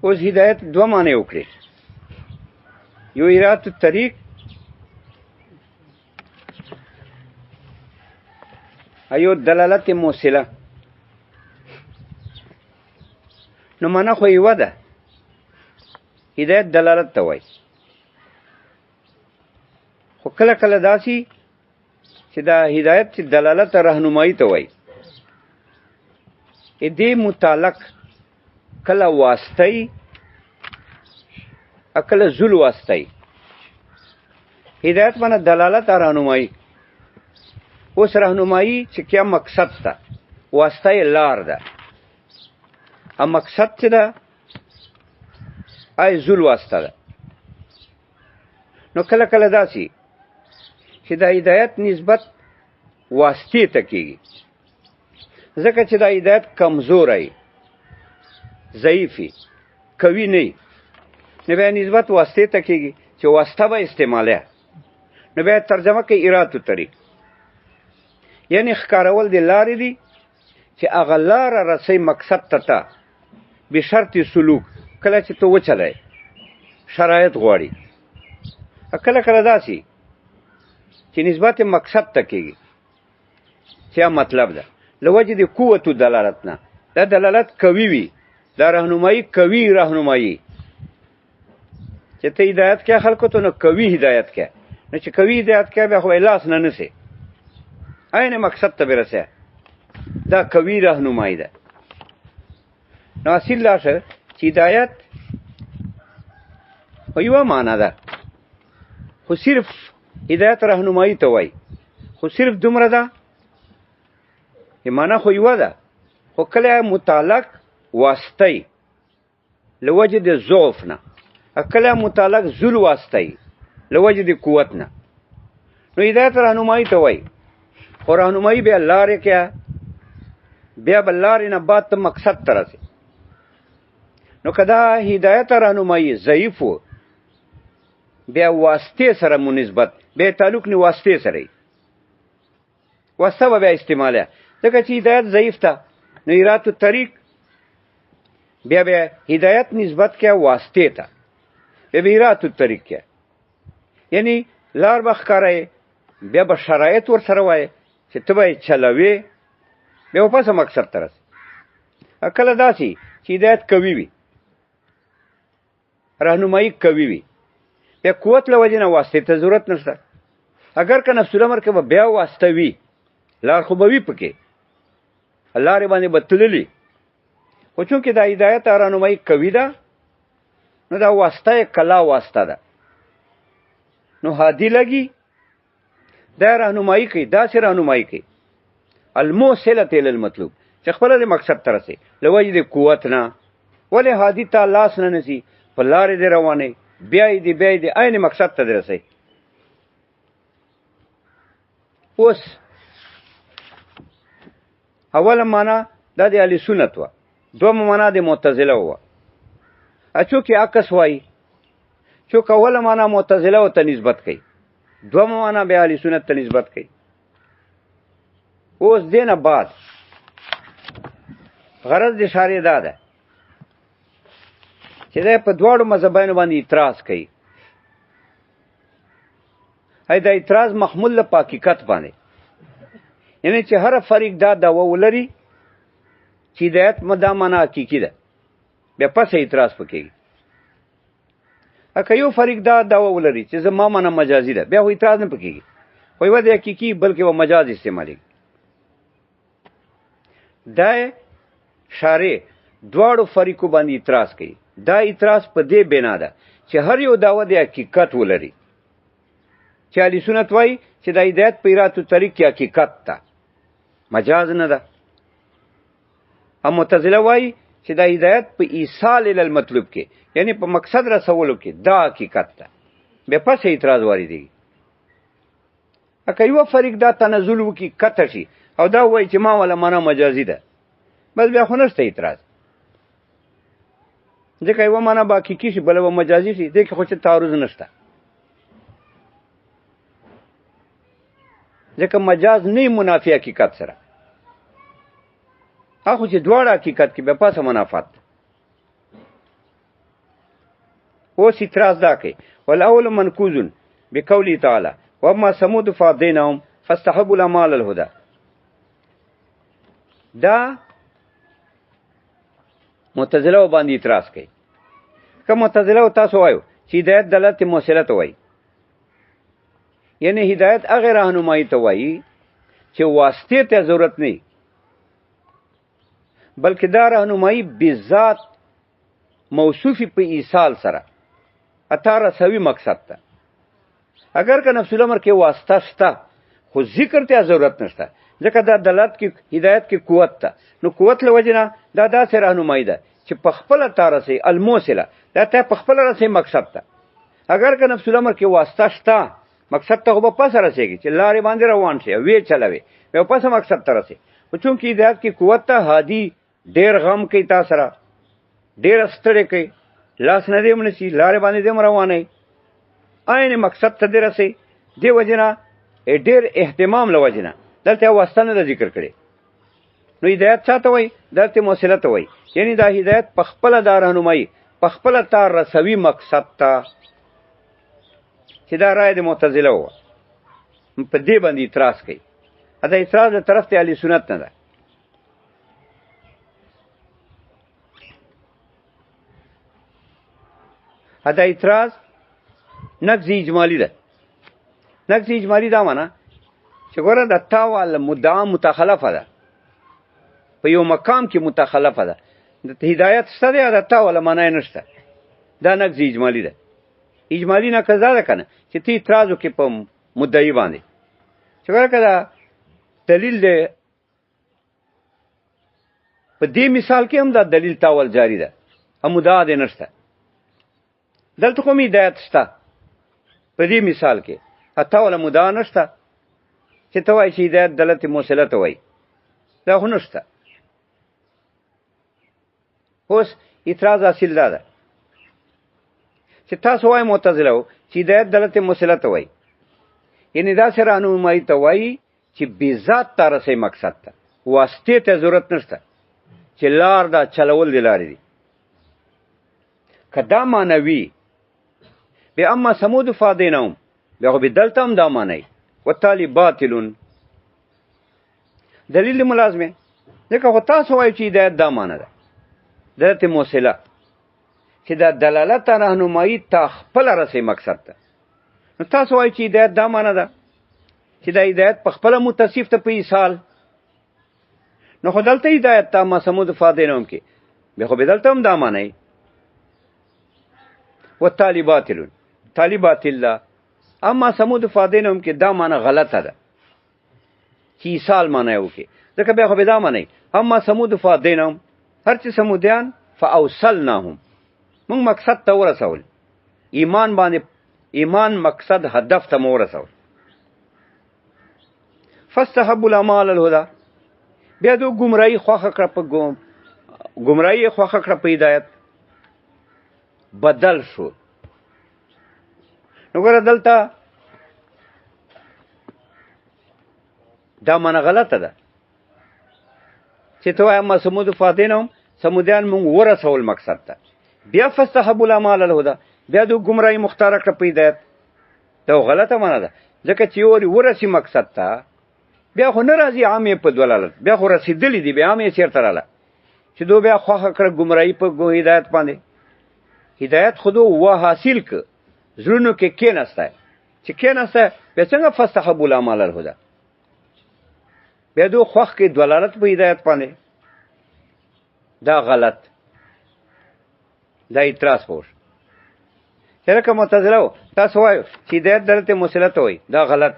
اوس هدایت دوه معنی وکړي، یو ایرات الطریق ایو دلالت موصله. نو معنا خو یوه ده، هدایت دلالت ته وایي. خو کله کله داسې چې دا هدایت چې دلالت رهنمایي ته وایي، دې متعلق کله واسطی کله زول واسطی. هدایت معنی دلالت رهنمایي. اوس رهنمایي چې کیا مقصد ته، واسطه لار ده، ا مقصد چې ده ای زول واسطه ده. نو کله کله داسې چې د هدایت نسبت واسطې ته کېږي، ځکه چې د هدایت کمزوری ضعیفي قوي نه، نو بیا نسبت واسطې ته کېږي چې واسطه به استعماله. نو بیا ترجمه کوي ایرات الطریق، یعنی ښکارول د لارې دي چې هغه لاره رسۍ مقصد ته بشرط سلوک. کله چې ته وچلای شرایط غواړي، کله کله داسې چې نسبت مقصد ته کېږي چې مطلب ده له وجې د قوت دلالت نه. دا دلالت قوي وي، دا رهنمایي قوي رهنمایي چې ته هدایت کې خلکو ته، نو قوي هدایت کې. نو چې قوي هدایت کې بیا خو لاس نه نسي عین مقصد ته برسه، دا قوي رهنمایي ده. نو اصل لاشه چې هدایت خو یوه معنا ده، خو صرف هدایت رهنمایي ته وایي، خو صرف دومره ده معنا خو یوه ده، خو کله متعلق واسطی له وجې د ضعف نه، کله متعلق زول واسطی له وجې د قوت نه. نو هدایت رهنمایي ته وایي. خو رهنمایي بیا لارې کې، بیا به لارې نه بعد ته مقصد ته رسې. نو که دا هدایت رهنمایي ضعیف و، بیا واسطې سره مو نسبت، بیا تعلق نه واسطې سره وي، واسطه به بیا استعماله. ځکه چې هدایت ضعیف ته، نو ایرات الطریق بیا بیا هدایت نسبت کې واسطې ته، بیا به ایرات الطریق کې، یعنی لار به ښکاره، بیا به شرایط ور سره وایي چې ته به یې چلوې، بیا به پسه مقصد ته رسې. کله داسې چې هدایت قوي وي، رهنمایي قوي وي، بیا قوت له وجې نه واسطې ته ضرورت نشته. اگر که نفس الامر کې به بیا واسطه وي، لار خو به وي پکې، لارې باندې به تللي، خو چونکې دا هدایت رهنمایي قوي ده، نو دا واسطه کلا واسطه ده، نو هادي لګي، دا رهنمایي کوي، داسې رهنمایي کوي الموصله الی المطلوب چې خپله د مقصد ته رسې له وجې د قوت نه. ولې هادي ته لاس نه نسي، په لارې دې روانې، بیا یې د عین مقصد ته دې رسئ. اوس اوله معنا دا د اهل سنت وه، دومه معنا د معتزله وه. چونکې عکس وایي، چونکې اوله معنا معتزله ته نسبت کوي، دومه معنا بیا اهل سنت ته نسبت کوي. اوس دې نه بعد غرض د شارع دا ده چې دی په دواړو مذهبانو باندې اعتراض کوي. دا اعتراض محمول له په حقیقت باندې، یعنی چې هر فریق دا دعوه ولري چې هدایت دا معنا حقیقي ده، بیا پس اعتراض پکېږي. که یو فریق دا دعوه ولري چې زما معنا مجازي ده، بیا خو اعتراض نه پکېږي، خو یوه د حقیقي بلکې و مجاز استعمالېږي. دا شارع دواړو فریقو باندې اعتراض کوي. دا اعتراض په دې بنا ده چې هر یو دعوه د حقیقت ولري، چې اهل سنت وایي چې د هدایت په ایرات الطریق کې حقیقت ده، مجاز نه ده. او معتزله وایي چې د هدایت په ایصال الی المطلوب کې، یعنی په مقصد رسولو کې دا حقیقت ده، بیا پس اعتراض واردېږي. که یوه فریق دا تنزل وکړي، قطع شي او دا وایي چې ما والا معنا مجازي ده، بس بیا خو نشته اعتراض، ځکه یوه معنا به حقیقي شي، بله به مجازي شي، دې کې خو څه تعارض نشته، ځکه مجاز نه منافي حقیقت سره. هغه چې دواړه حقیقت کې بیا پاسه منافات ده. اوس اعتراض دا کوي والاول منکوز بقوله تعالی واما ثمود فهدیناهم فاستحبوا العمى على الهدى. دا معتزله باندې اعتراض کوي. که معتزله تاسو وایو چې هدایت دلالت موصله ته وایي، یعنی هدایت هغه راهنمایي ته وایي چې واسطې ته ضرورت نه، بلکې دا راهنمایي بذات موصوفی په ایصال سره اته رسوي مقصد ته. اگر که نفس الامر کې واسطه شته خو ذکر ته ضرورت نشته، ځکه دا دلالت کې هدایت کې قوت ته، نو قوت له وجې نه دا داسې راهنمایي ده چې په خپله تا رسوي الموصله، دا ته په خپله رسوي مقصد ته. اگر که نفس الامر کې واسطه شته مقصد ته خو به پسه رسېږي چې لارې باندې روان شي ویې چلوي بیا پسه مقصد ته رسي. خو چونکې هدایت کې قوت ته هادي ډېر غم کوي تا سره، ډېر ستړی کوي، لاس نه دې ونیسي لارې باندې دې روانوي عین مقصد ته دې رسي. دې وجې نه ډېر اهتمام له وجې نه دلته واسطه نه ده ذکر کړې. نو هدایت چا ته وایي؟ دلته موصله ته وایي، یعنی دا هدایت په خپله دا راهنمایي په خپله تا رسوي مقصد ته، چې دا رایه د معتزله وه. په دې باندې اعتراض کوي. دا اعتراض د طرف ته اهل سنت نه ده. دا اعتراض نقض اجمالی ده. نقض اجمالی دا معنا چې ګوره د تا والا مدعا متخلفه ده، په یو مقام کې متخلفه ده، د هدایت شته دی د تا والا معنی نشته. دا نقض اجمالی ده. اجمالی نقض دا ده که نه چې ته اعتراض وکړې په مدعي باندې چې ګوره که دا دلیل دی، په دې مثال کې هم دا دلیل تاول جاری ده، مدعا دی نشته. دلته کوم هدایت شته په دې مثال کې حتی ولا مدعا نشته چې ته وایې چې هدایت دلالت موصله ته وایي، دا خو نشته. اوس اعتراض حاصل دا ده چې تاسو وایي معتزله چې هدایت دلالت موصله ته وایي، یعنی داسې راهنمایي ته وایي چې بذات ته رسوي مقصد ته، واسطې ته ضرورت نشته چې لار دا چلول د لارې دي. که دا معنوي بیا اما ثمود فهدیناهم بیا خو دلته هم دا معنی والتالي باطل دلیل ملازمه. ځکه خو تاسو وایئ چې هدایت دا معنی ده دلالت موصله چې دا دلالت راهنمایي تا خپله رسوي مقصد ته. نو تاسو وایئ چې هدایت دا معنی ده چې دا هدایت په خپله متصف ته په ایصال. نو خو دلته هدایت ته اما ثمود فهدیناهم کې بیا خو دلته هم دا معنی والتالي باطل، تالي باطل ده. اما ثمود فهدیناهم کې دا معنی غلطه ده چې ایصال معنی وکړي، ځکه بیا خو به دا معنی اما ثمود فهدیناهم هر چې ثمودیان فاوصلناهم موږ مقصد ته ورسول، ایمان باندې ایمان مقصد هدف ته مو ورسول. فاستحبوا العمى على الهدى بیا دو گمراهي خوښه کړه په گمراهي خوښه کړه په هدایت بدل شو. نو ګوره دلته دا معنی غلطه ده چې ته وایې اما ثمود فهدیناهم ثمودیان مونږ ورسول مقصد ته، بیا فاستحبوا العمى على الهدى بیا دو گمراهي مختاره کړه په هدایت. دا غلطه معنی ده ځکه چې ورسي مقصد ته بیا خو نه راځي عامې په دلالت، بیا خو رسېدلي دي بیا عامې چېرته راله چې دو بیا خوښه کړه گمراهي په هدایت باندې. هدایت خودو و حاصل که زړونو کې کېنسته چې کېنسته بیا څنګه فاستحبوا العمى على الهدى بیا دو خوښ کې دلالت په هدایت باندې. دا غلط، دا اعتراض پوش. چې لکه معتزله تاسو وایو چې هدایت دلالت موصله ته وایي، دا غلط.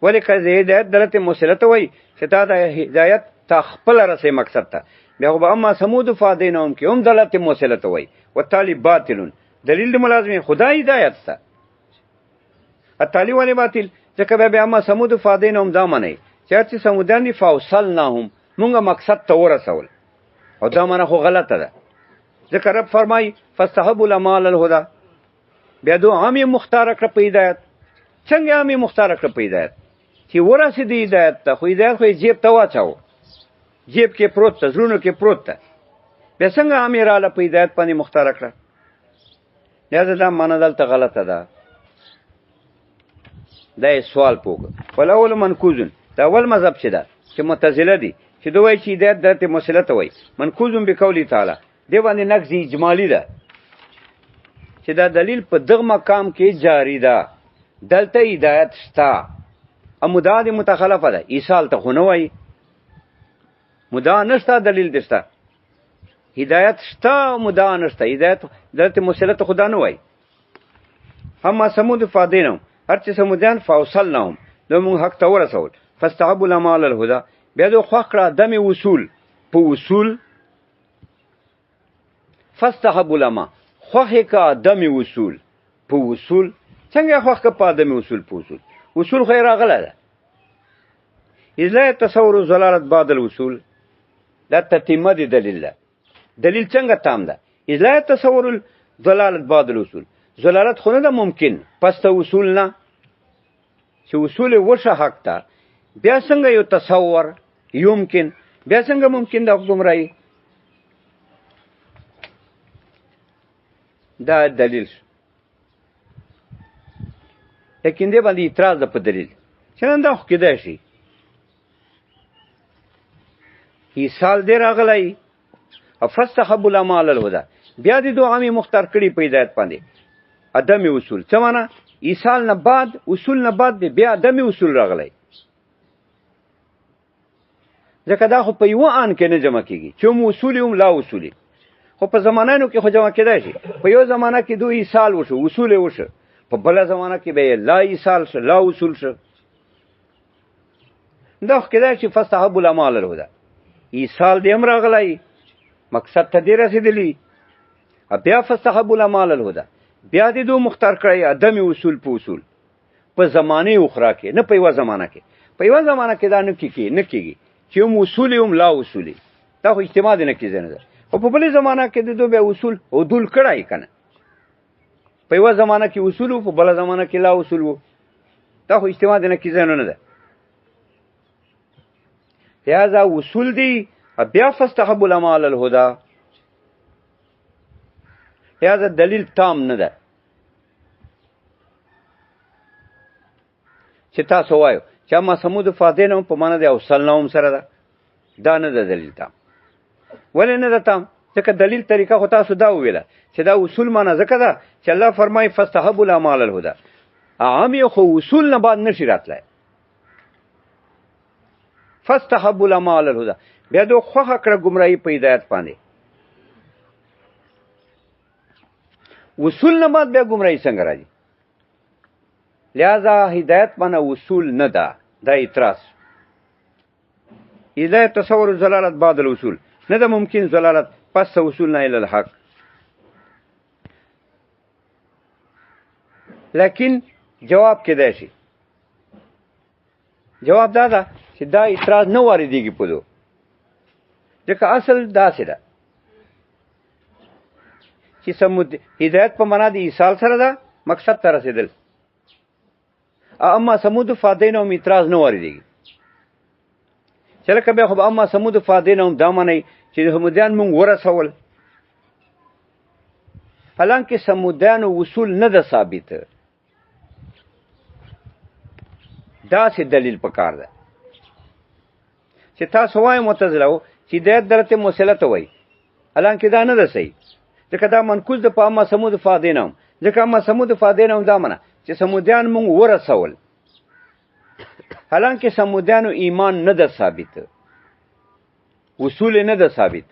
ولې که هدایت دلالت موصله ته وایي چې تا د هدایت تا خپله رسوي مقصد ته، بیا خو به اما ثمود فهدیناهم کې هم دلالت موصله ته وایي والتالي باطل دلیل د ملازمې خدا هدایت ته. التالي ولې باطل؟ ځکه بیا اما ثمود فهدیناهم دا معنی چې چې ثمودیان دي فاوصلناهم مونږ مقصد ته ورسول، او دا معنی خو غلطه ده ځکه رب فرمایي فاستحبوا العمى على الهدى بیا دو عامې مختاره کړه په هدایت. څنګه عامې مختاره کړه په هدایت چې ورسېدي هدایت ته، خو هدایت خو یې جیب ته واچاو، جیب کې پروت ته، زړونو کې پروت ته، بیا څنګه عامې راله په هدایت باندې مختاره کړه؟ لہذا دا معنا دلته غلطه ده. دا سوال پوکه ولاول منکوزن دا اول مذهب چې ده چې معتزله دي چې دوی وایي چې هدایت درته مسله ته وایي منکوزن بقولی تعالی دی باندې نقض اجمالی ده چې دا دلیل په دغه مقام کې جاری ده. دلته هدایت شته امدا د متخلفه ده ایصال ته خو نه وایي مدا نشته دلیل دشته هدایت شته مدا نشته هدایت دلته مسله ته خدا نه وایي. هم سمود فادینم هر چې سمودیان فوصلناهم نو موږ حق ته ورسول فاستحبوا العمل الهدى بیا دو خو کړه دم وصول په وصول فاستحبوا العمل خو کا دم وصول په وصول څنګه خو کا په دم وصول په وصول وصول خیر غلا ده اذا تصور زلالت بعد الوصول دا تتمه دي دلیل ده. دلیل څنګه تام ده اذا تصور زلالت بعد الوصول زلالت خو نه ده ممکن پس ته وصول نه چې وصول وشه حق ته بیا څنګه یو تصور یمکن بیا څنګه ممکن ده گمراهی دا دلیل لیکن دی باندې اعتراض ده په دلیل چې نن دا خو کېدای شي ایصال دی راغلی فاستحبوا العمل الهدى بیا دې دوه عامې مختار کړي په هدایت باندې عدم اصول څه معنا ایصال نه بعد اصول نه بعد بیا عدم اصول راغلی ځکه دا خو په یو آن کې نه جمع کېږي چې هم اصول هم لا اصولي خو په زمانانو کې خو جمع کېدای شي په یو زمانه کې دوه ایصال وشو اصول وشو په بله زمانه کې به لا ایصال شو لا اصول شو دا خو کېدای شي فاستحبوا العمل الهدى ایصال دې هم راغلی مقصد ته دې رسېدلی بیا فاستحبوا العمل الهدى بیا دې دو مختار کړی عدم اصول په اصول په زمانه اخرى کې نه په یوه زمانه کې په یوه زمانه کې دا نه کېږي چې هم اصول هم لا اصولي دا خو اجتماع دی نه کېږي نه ده خو په بلې زمانه کې د دو بیا اصول عدول کړی که نه په یوه زمانه کې اصول و په بله زمانه کې لا اصول و دا خو اجتماع دی نه کېږي نه ده لہذا اصول دی بیا فاستحبوا العمل الهدى لہذا دلیل تام نه ده چې تاسو وایو چې اما سمود فادینهم په معنا دی اوصلناهم سره ده دا نه ده دلیل تام ولې نه ده تام ځکه دلیل طریقه خو تاسو دا وویله چې دا اصول معنا ځکه ده چې الله فرمایي فاستحبوا العمل الهدى عام یو خو اصول نه بعد نشي راتلی فاستحبوا العمل الهدى بیا دو خوښه کړه ګمراهي په هدایت باندې اصول نه بعد بیا ګمراهي څنګه راځي لہذا هدایت باندې اصول نه ده دا اعتراض اذا تصور زلالت بعد الاصول نه ده ممکن زلالت پس اصول نه الى الحق لیکن جواب کېدای شي جواب دا ده چې دا اعتراض نه واردېږي په دو ځکه اصل داسې ده چې سمود هدایت په معنا د ایصال سره ده مقصد ته رسېدل اما سمود فادینهم اعتراض نه واردېږي چې لکه بیا خو اما سمود فادینهم دا منئ چې د سمودیان مونږ ورسول حالانکه سمودیانو اصول نه ده ثابت داسې دلیل پکار ده چې تاسو وایئ معتزله چې هدایت درته مسله ته وایي حالانکه دا نه ده صحیح ځکه دا منکوز ده په اما سمود فادینهم ځکه اما سمود فادینهم دا منه چې سمودیان مونږ ورسول حالانکه سمودیانو ایمان نه ده ثابت اصول نه ده ثابت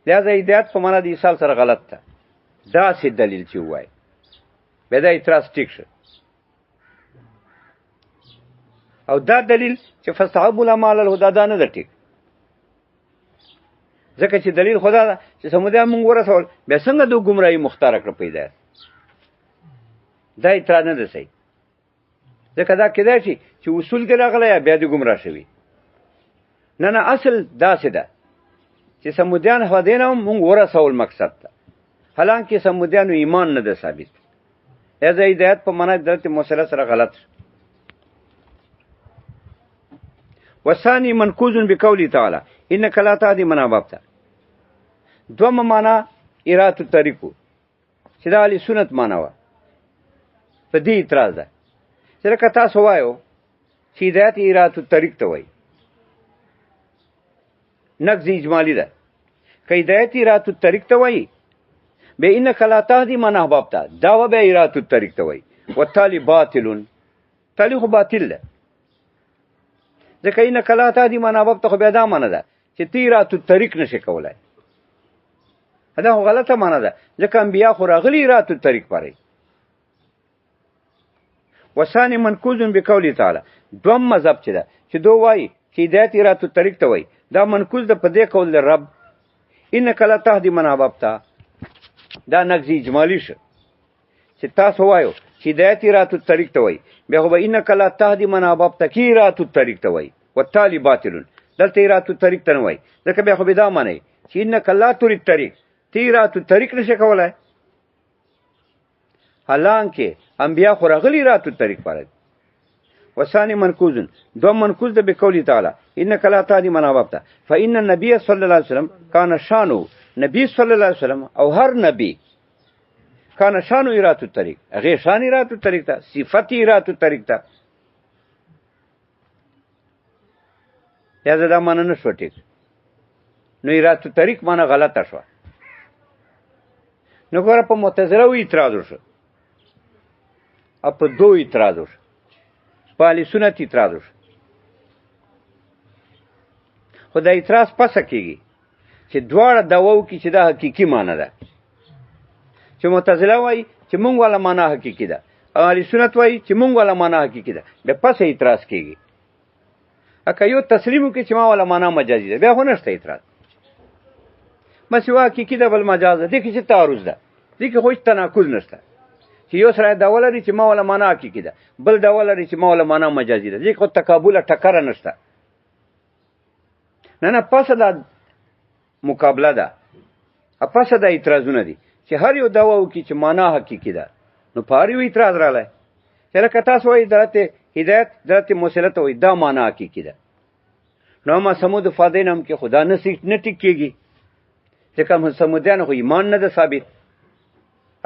لہذا هدایت په معنا د ایصال سره غلط ده داسې دلیل چې ووایي بیا دا اعتراض ټیک شه او دا دلیل چې فاستحبوا العمل الهدى دا نه ده ټیک ځکه چې دلیل خدا ده چې سمودیان مونږ ورسول بیا څنګه دو ګمراهي مختاره کړه په هدایت دا اعتراض نه ده صحیح ځکه دا کېدای شي چې اصول کې راغلی بیا دې ګمراه شوي نه نه اصل داسې ده چې سمودیان فادینهم مونږ ورسول مقصد ته حالانکه سمودیانو ایمان نه ده ثابت لہذا هدایت په معنا درت مسله سره غلط وثاني منکوز بقوله تعالی انک لا تهدی من احببت دوم معنا ارات الطریق چې دا اهل سنت معنا وه په دې اعتراض ده چې لکه تاسو وایو چې هدایت ایرات الطریق ته وایي نقض اجمالی ده که هدایت ایرات الطریق ته وایي بیا انک لا تهدی من احببته دا و بیا ایرات الطریق ته وایي والتالي باطل تالی خو باطل ده ځکه انک لا تهدی من احببته خو بیا دا معنی ده چې ته ایرات الطریق نشې کولی دا خو غلطه معنی ده ځکه انبیا خو راغلي ایرات الطریق پرې وثاني منقوض بقوله تعالی دوم مذهب چې ده چې دو وایي چې هدایت ایرات الطریق ته وایي دا منقوض ده په دې قول رب انک لا تهدی من احببته دا نقض اجمالی شه چې تاسو وایو چې هدایت ایرات الطریق ته وایي بیا خو به انک لا تهدی من احببته کې ایرات الطریق ته وایي والتالي باطل دلته ایرات الطریق ته نه وایي ځکه بیا خو به دا معنی چې انک لا تريد طریق ته ایرات الطریق نشې کولی حالانکه انبیا خو راغلي ایرات الطریق پاره وثاني منقوض دوم منقوض ده بقوله تعالی انک لا تهدی من احببته فان النبي صلی الله علیه وسلم کان شانو نبی صلی الله علیه وسلم او هر نبی کان شانو ایرات الطریق هغه شان ایرات الطریق ته صفت ایرات الطریق ته یا دا معنی نه شو ټیک نو ایرات الطریق معنی غلطه شو نو ګوره په معتزله و اعتراض وشو او په دو اعتراض وشو په اهل سنت اعتراض وشو خو دا اعتراض پسه کېږي چې دواړه دعوا وکړي چې دا حقیقي معنی ده چې معتزله وایي چې مونږ والا معنی حقیقي ده او اهل سنت وایي چې مونږ والا معنی حقیقي ده بیا پسه اعتراض کېږي که یو تسلیم وکړي چې ما والا معنی مجازي ده بیا خو نشته اعتراض بس یو حقیقي ده بل مجاز ده دې کې چې تعارض ده دې کې خو هېڅ تناقض نشته چې یو سړی دعوا لري چې ما والا معنی حقیقي ده بل دعوا لري چې ما والا معنی مجازي ده دې کې خو تقابله ټکره نشته نه پسه دا مقابله ده پسه دا اعتراضونه دي چې هر یو دعوا وکړي چې معنا حقیقي ده نو په هر یو اعتراض رالی چې لکه تاسو وایي دلته هدایت دلته موصله ته وایي دا معنا حقیقي ده نو ما سمود فادین هم کې خدا نه ټیک کېږي ځکه سمودیانو خو ایمان نه ده ثابت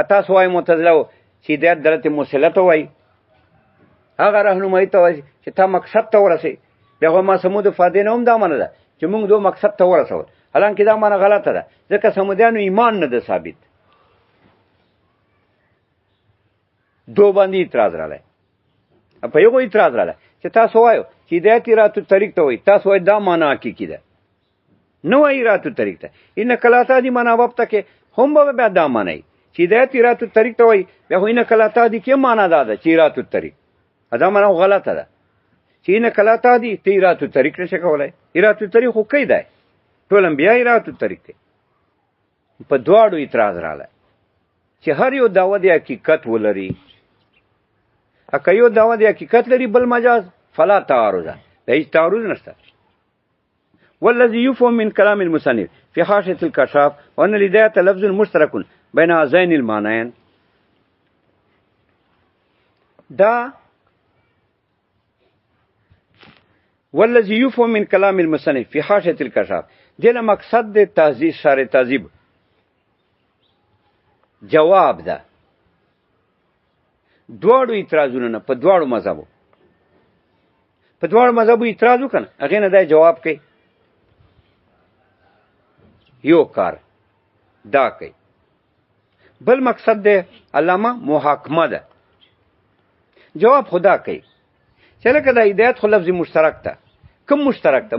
تاسو وایي معتزله چې هدایت دلته موصله ته وایي هغه رهنمایي ته وایي چې تا مقصد ته ورسې بیا خو ما سمود فادین هم دا معنی ده چې موږ دو مقصد ته ورسول حالانکه دا معنی غلطه ده ځکه سمودیانو ایمان نه ده ثابت دو باندې اعتراض رالی په یو اعتراض رالی چې تاسو وایو چې هدایت ایرات الطریق ته وایي تاسو وایي دا معنی حقیقي ده نه وایي ایرات الطریق ته انک لا تهدی من احببته کې هم به بیا دا معنی چې هدایت ایرات الطریق ته وایي بیا خو انک لا تهدی کې معنی دا ده چې ایرات الطریق دا معنی غلطه ده چې انک لا تهدی ته ایرات الطریق نشې کولی ایرات الطریق خو کی دی ټول انبیا ایرات الطریق دی په دواړو اعتراض رالی چې هر یو دعوه د حقیقت ولري که یو دعوه د حقیقت لري بل مجاز فلا تعارض ده هیڅ تعارض نشته والذي يفهم من كلام المصنف في حاشية الكشاف وأن الهداية لفظ مشترك بين هذين المعنيين دا والذي يفهم من كلام المصنف في حاشية الكشاف دې مقصد د تهذیب شارح تهذیب جواب ده دواړو اعتراضونه نه په دواړو مذهبو اعتراض وکړه هغې نه دا جواب کوي یو کار دا کوي بل مقصد دی علامه محاکمه ده جواب خدا کوي چې لکه دا هدایت خو لفظ مشترک ده کوم مشترک ده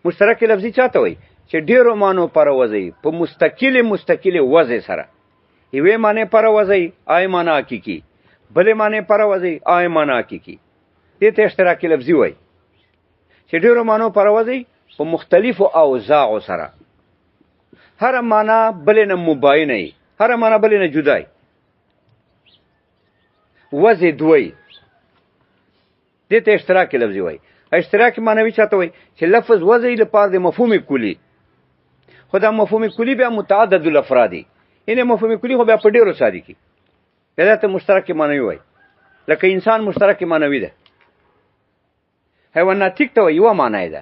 مشترک لفظي چاته وایي چې ډېرو معنو پر وځي په مستقلې وضع سره یوې معنی پر وځي آی معنی حقیقي بلې معنی پر وځي آی معنی حقیقي دې ته اشتراکي لفظي وایي چې ډېرو معنو پر وځي په مختلفو اوضاعو سره هر معنی بلې نه مباینه وي هر معنی بلې نه جدا وي وضع دوی دې ته اشتراکي لفظي وایي اشتراکي معنوي چاته وایي چې لفظ وضعي لپاره د مفهوم کلی خو دا مفهوم کلی بیا متعدد الافراد دي یعنې مفهوم کلی خو بیا په ډېرو ساري کې بیا ته مشترک معنوي وایي لکه انسان مشترک معنوي ده حیواناتیک ته وایي یوه معنی ده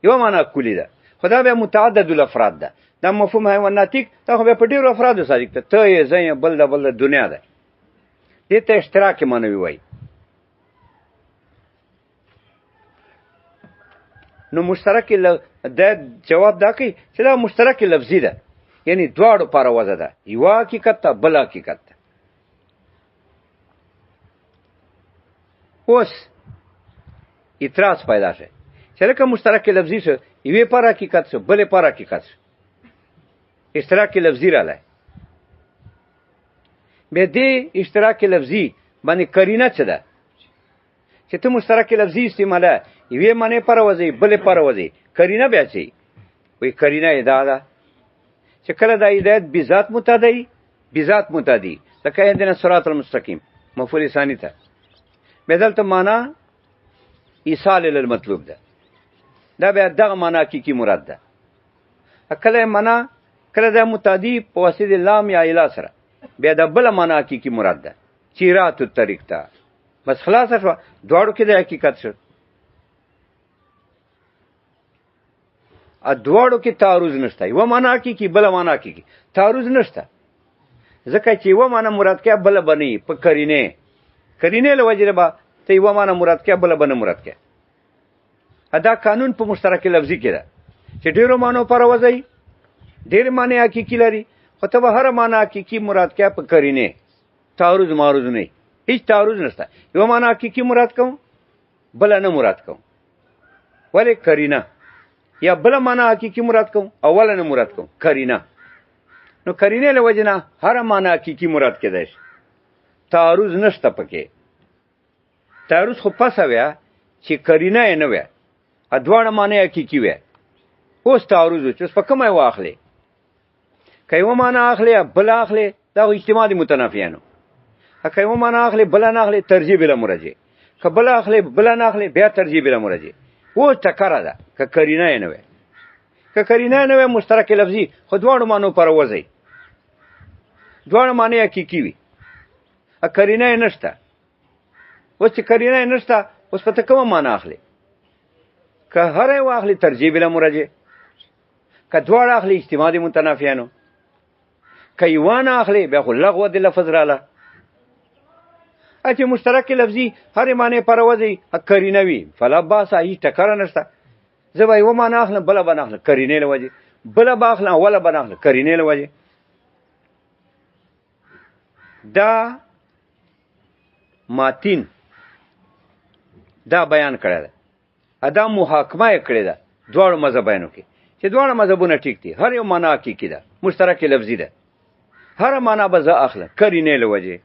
یوه معنی کلی ده خدا بیا متعدد الافراد ده. دا مفهوم حیواناتیک دا خو بیا په ډېرو افرادو صادق ده. ته یې زه یې بل د بل د دنیا ده. دې ته اشتراک معنوي وایي. نو مشترک دا جواب دا کوي چې دا مشترک لفظي ده، یعنی دواړو پاره وضع ده، یو حقیقت ته بل حقیقت ته. اوس اعتراض پیدا شي چې لکه مشترک لفظي شو، یوې پاره حقیقت شو، بلې پاره حقیقت شو، اشتراک لفظي رالی. بیا دې اشتراک لفظي باندې قرینه څه ده چې ته مشترک لفظي استعماله یوې معنی پاره وځي بلې پاره وځي، قرینه بیا څه وایي؟ قرینه یې دا ده چې کله دا هدایت بذات متعدی بذات متعدی لکه اهدنا الصراط المستقیم مفعول ثانی ته، بیا دلته معنا ایصال للمطلوب ده، دا بیا دغه معنا حقیقي مراد ده. کله معنا کله دا متعدی په واسطه لام یا اله سره، بیا د بل معنا حقیقي مراد ده چیرات الطریق ته. بس خلاص شو، دواړو کې د حقیقت شو. دواړو کې تعارض نشته، یو معنا حقیقي بل معنا حقیقي، تعارض نشته. ځکه چې یو معنا مراد کې بل بني په قرینه له وجه به ته یو معنا مراد کې بل بنه مراد کې. ادا قانون په مشترک لفظي کې ده چې ډیرو مانو پر وځي، ډیر معنی حقیقي لري، خو ته به هر معنا حقیقي مراد کې په قرینه. تعارض معارض نه، هیڅ تعارض نشته. یو معنا حقیقي مراد کوم بل نه مراد کوم، ولې قرینه، یا بل معنا حقیقي مراد کوم اول نه مراد کوم قرینه. نو قرینه له وجه نه هر معنا حقیقي مراد کېدای شي، تعارض نشته پکې. تعارض خو پس ویا چې قرینه یې نه ویا، ادوانه معنی حقیقي ویا. اوس تعارض چې په کومه واخلې، که یو معنا اخلي بل اخلي، دا اجتماع دي متنافیانو. که یو معنا اخلي بل نه اخلي، ترجیح بلا مرجع. که بل اخلي بل نه اخلي، بیا ترجیح بلا مرجع. و ټکره ده که قرینه یې نه وی. که قرینه یې نه وی مشترک لفظي، خو دواړو معنو پر وځي، دواړه معنی حقیقي وي. قرینه یې نشته. اوس چې قرینه یې نشته، اوس په ته کومه معنا اخلي؟ که هر یو اخلي ترجیح بلا مرجع، که دواړه اخلي اجتماع دي متنافیانو، که یو نه اخلي بیا خو لغوه د لفظ راله. چې مشترک لفظي هر معنی پر وځي قرینه وي، فلا باس، هیڅ ټکره نشته. زه به یو معنا اخلم بله به نه اخلم قرینې له وجې، بله به اخلم اوله به نه اخلم قرینې له وجې. دا ماتین دا بیان کړی ده، دا محاکمه یې کړې ده دواړو مذهبانو کې چې دواړه مذهبونه ټیک دي، هر یو معنا حقیقي ده، مشترک لفظي ده، هر معنا به زه اخلم قرینې له وجې.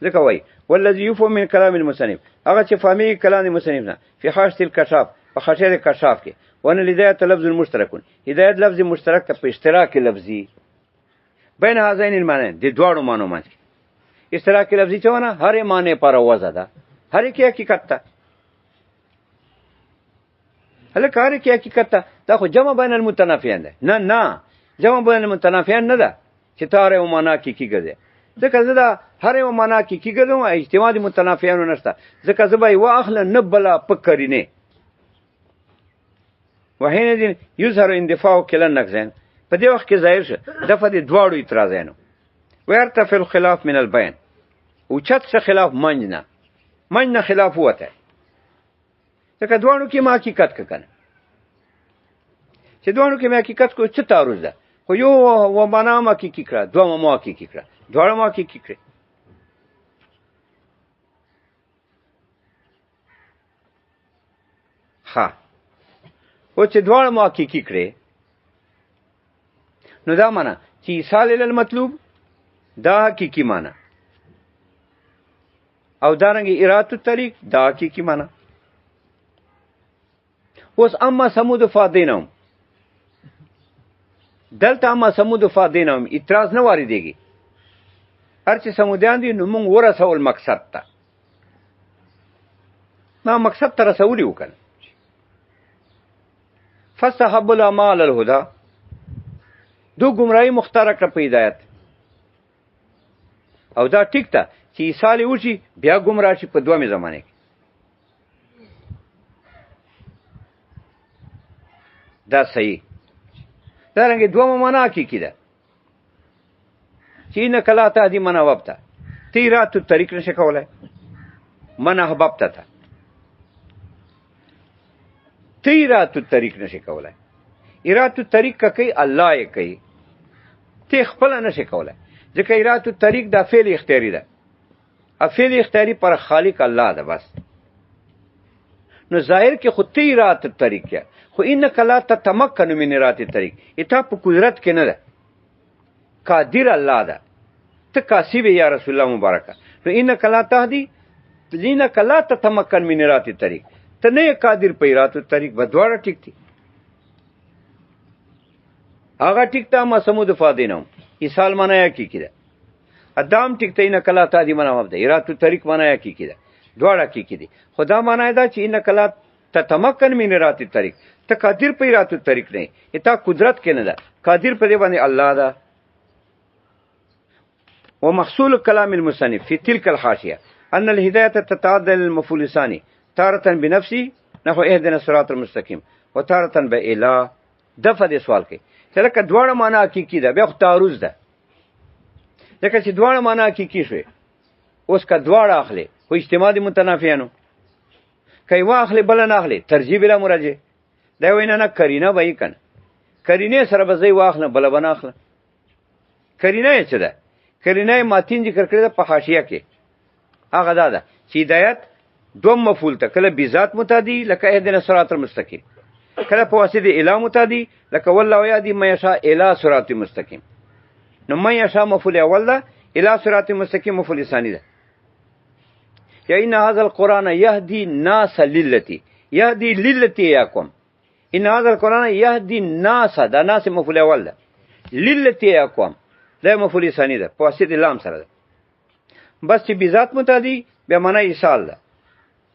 ځکه وایي والذي يفهم من كلام المصنف، هغه چې فهمي کلام المصنف نه فی حاشیه الکشاف، په حاشیه د کشاف کې، وان الهدایت لفظ مشترک، هدایت لفظ مشترک ته په اشتراک لفظي بین هذین المعنیین، د دواړو معنو منځ کې اشتراک لفظي چونه هر معنی پر وځه ده، هر کې حقیقت ده. هلکه هر کې حقیقت ده، دا خو جمع بین المتنافیان ده. نه جمع بین المتنافیان نه ده چې تاره او معنا کې کیږي. ځکه زه دا هر یو معنا کې کیږم، اجتماع دي متنافیانو نشته. ځکه زه به یو اخله نه بله په قرینه. وحینئذ یظهر اندفاع کلا النقضین، په دې وخت کې ظاهر شه دفع د دواړو اعتراضینو. ويرتفع الخلاف من البین، اوچت څه خلاف منځ نه خلاف وته. ځکه دواړو کې ما حقیقت که کنه، چې دواړو کې ما حقیقت کو څه تعارض ده، خو یو و معنا ما حقیقي کړه، دوه ما حقیقي کړه، دواړه ما حقیقي کړه. ها او چې دواړه ما حقیقي کړه، نو دا معنا چې ایصال للمطلوب دا حقیقي معنا، او دارنګه ارادت الطریق دا حقیقي معنا. اوس اما سمود فادینهم، دلته اما سمود فادینهم اعتراض نه واردېږي. هر چې سمودیان دي نو موږ ورسول مقصد ته، ما مقصد ته رسولي وکړ. فاستحبوا العمى على الهدى، دو گمراهی مختاره کړه په هدایت. او دا ټیک ته چې ایصال وشي بیا گمراه شي په دومره زمانه کې. دا صحیح. دارنګه دومره معنا حقیقي ده چې انک لا تهدی من احببت، تی رات الطریق نشه کولای، من احببت ته تی رات الطریق نشه کولای. ایرات الطریق کا کوي الله یې کوي، تی خپل نشه کولای، ځکه ایرات الطریق دا فعل اختیاري ده. فعل اختیاري پر خالق الله ده بس. نو ظاهر کې خو تی رات الطریق کیا، خو انک لا تتمکن من رات الطریق، اتا په قدرت کې نه ده، قادر الله ده. ته کاسب یا رسول الله مبارکه. نو انک لا تهدی، انک لا تتمکن من رات الطریق، ته نه قادر په رات الطریق. بدواړه ټیک دي. هغه ټیک ته ما سمود فادینم ایصال معنا کی کیده، ادم ټیک ته انک لا تهدی معنا مبدا رات الطریق معنا کی کیده، دواړه کی کیدي. خدا معنا دا چې انک لا تتمکن من رات الطریق، ته قادر په رات الطریق نه، اتا قدرت کې نه ده، قادر په دې باندې الله ده. ومحصول كلام المصنف في تلك الحاشية أن الهداية تتعدى المفعول الثاني تارة بنفسه نحو اهدنا الصراط المستقيم وتارة بإله. دفع دې سوال کوي چې لکه دواړه معنا حقیقي ده، بیا خو تعارض ده. ځکه چې دواړه معنا حقیقي شوې، اوس که دواړه اخلي خو اجتماع دي متنافیانو، که یوه اخلي بله نه اخلي، ترجیح بلا مراجع. دا وایي نه کرینه به یې که نه، کرینې سره به زه یې واخلم بله به نه اخلم. کرینه یې څه ده؟ کرینه یې ماتین ذکر کړې ده په حاشیه کې. هغه دا ده چې هدایت دوم مفعول ته کله بذات متعدي لکه اهدنا الصراط المستقیم، کله په واسطه اله متعدي لکه والله یهدی من یشاء الی صراط مستقیم. نو من یشاء مفعول اول ده، الی صراط مستقیم مفعول ثانی ده. یا ان هذا القرآن یهدی الناس للتی، یهدی للتی یاکم. ان هذا القرآن یهدی الناس، دا ناس مفعول اول ده، للتی یاکم دا مفعول ثانی ده په واسطه لام سره ده. بس چې بذات متعدي به معنا ایصال ده،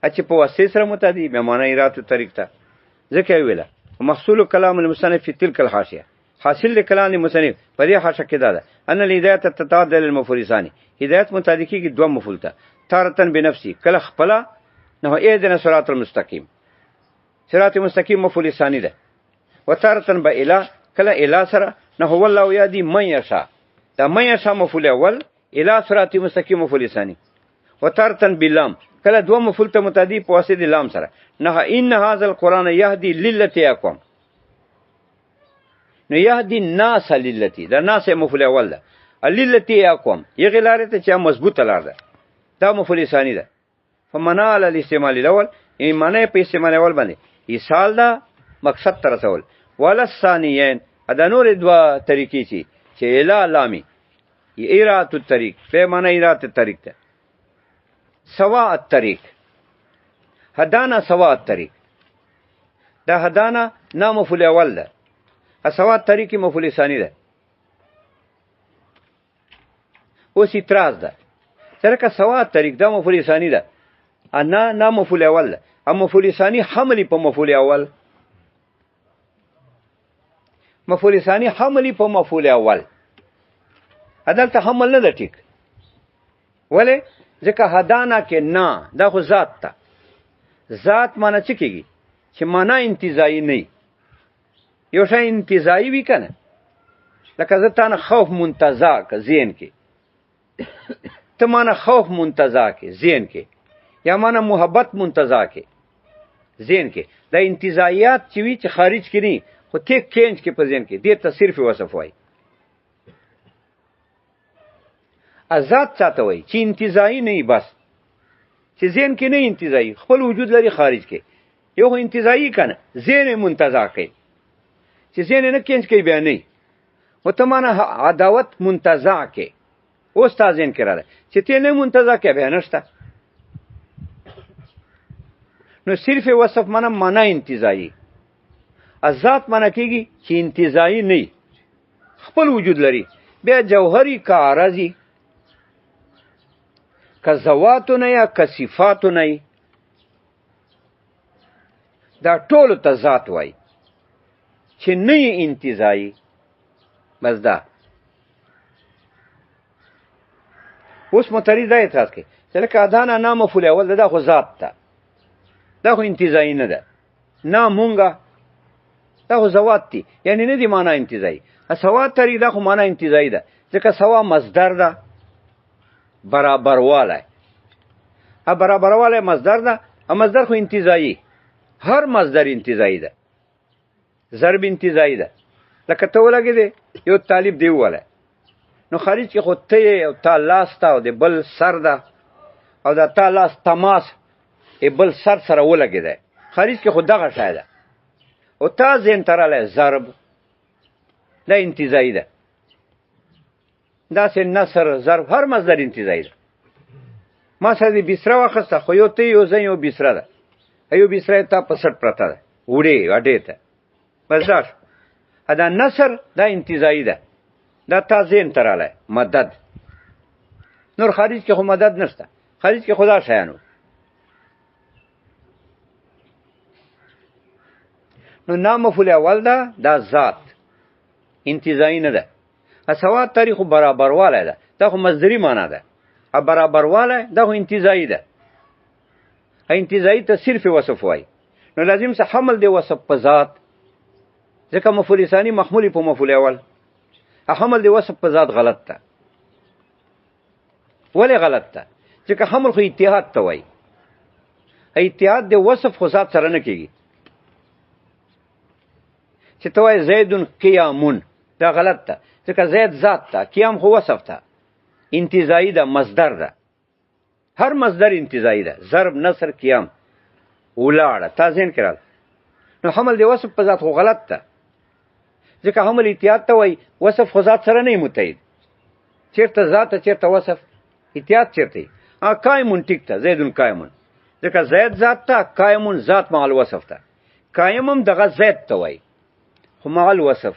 چې په واسطه سره متعدي به معنا ایرات الطریق ته. ځکه ویله محصول کلام المصنف في تلك الحاشيه، حاصل کلام المصنف په دې حاشیه کې دا ده ان الهدایت تتعدى للمفعول ثاني، هدایت متعدي کېږي دوه مفعول ته، تارتن بنفسي کله خپل نه اهدنا الصراط المستقيم، صراط مستقیم مفعول ثانی ده، وتارتن بإله کله اله سره نه هو الله یهدی من یشاء، دا من یشاء مفعول اول، اله صراط مستقیم مفعول ثانی، وتارتن باللام کله دوه مفعول ته متعدی په واسطه لام سره نه ان هذا القرآن یهدی للتی اقوم. نو یهدی الناس للتی، دا ناس مفعول اول ده، للتی اقوم یغه لاره ته چې مضبوطه لار ده، دا مفعول ثانی ده. فمنع على الاستعمال الاول، یعنی معنی په استعمال اول باندې ایصال ده مقصد تر رسول، ولا الثانیین ادا نور دوا طریقې چې اله لامی ایرات الطریق په معنی ایرات الطریق ده. سواء الطریق هدانا سواء الطریق، دا هدانا نام مفعول اول ده، سواء الطریق مفعول ثانی ده. اوس اعتراض ده څرکه سواء الطریق دا مفعول ثانی ده، انا نام مفعول اول ده، ام مفعول ثانی حملی په مفعول اول، مفعول ثانی حملی په مفعول اول. عدالت حمل نه ده ټیک. ولی ځکه هدانا کې نه دا خو ذات ته، ذات معنی څه کېږي چې معنی انتزاعي نه، یو شی انتزاعي وي که نه، لکه زه تا نه خوف منتزع که ذهن کې، ته معنی خوف منتزع کې ذهن کې، یا معنی محبت منتزع کې ذهن کې. دا انتزاعیات چې وي چې خارج کې نه خو تیک کینج کې په ذهن کې، دې ته صرف وصف وایي. ذات چاته وایي چې انتزاعي نه بس، چې ذهن کې نه انتزاعي، خپل وجود لري خارج کې. یو خو انتزاعي که نه ذهن منتزع کوي، چې ذهن نه کینج کوي بیا نه، و ته معنی عداوت منتزع کې. اوس تا ذهن کې راغلی چې ته نه منتزع کوي بیا نشته. نو صرف وصف معنی انتزاعي، ذات معنی کېږي چې انتزاعي نه خپل وجود لري، بیا جوهري که عرضي که ذواتو نه یا که صفاتو نه، دا ټولو ته ذات وایي چې نه یې انتزاعي. بس دا اوس متری دا اعتراض کوي چې لکه ادانا نام مفعول اول ده، دا خو ذات ده، دا خو انتزاعي نه ده. نه مونږه دا خو زوات دي، یعنی نه دي معنا انتزاعي. سوا طریق دا خو معنا انتزاعي ده، ځکه سوا مصدر ده، برابروالی. برابروالی مصدر ده، مصدر خو انتزاعي، هر مصدر انتزاعي ده، ضرب انتزاعي ده. لکه ته ولګېدې یو طالب دی وولی، نو خارج کې خو ته یې او تا لاس ته او د بل سر ده، او د تا لاس تماس بل سر سره ولګېدی، خارج کې خو دغه شی ده، او تا ذهن ته راغلی ضرب، دا انتزاعي ده. داسې نثر ضرب هر مصدر انتزاعي ده. ما سره دې بسره واخیسته، خو یو ته یو زه یو بسره ده، یو بسره تا په سټ پرته ده وړې اډې ته، بس دا شو. دا نثر دا انتزاعي ده، دا تا ذهن ته راغلی مدد. نور خارج کې خو مدد نشته، خارج کې خدا شیانو. نو نام مفعول اول ده، دا ذات انتزاعي نه ده. سوا طریق برابروالی ده، دا خو مصدري معنا ده. برابروالی دا خو انتزاعي ده. انتزاعي ته صرف وصف وای، نو لازم څه حمل دی وصف په ذات، ځکه مفعول ثانی محمول په مفعول اول. حمل دی وصف په ذات غلط ده. ولې غلط ده؟ ځکه حمل خو اتحاد ته وای، اتحاد دی وصف خو ذات سره نه کیږي. چې ته وای زیدون قیامون، دا غلط ده، ځکه زید ذات ده، قیام خو وصف ده، انتزاعي ده، مصدر ده. هر مصدر انتزاعي ده، ضرب، نصر، قیام، ولاړه، تا ذهن کې راغله. نو حمل دی وصف په ذات خو غلط ده، ځکه حمل اتحاد ته وای، وصف خو ذات سره نه متحد. چیرته ذات ته چیرته وصف، اتحاد چیرته وي. قایمون ټیک ده، زیدون قایمون، ځکه زید ذات ته، قایمون ذات مع الوصف ده. قایم هم دغه زید ته وای، خو مع الوصف،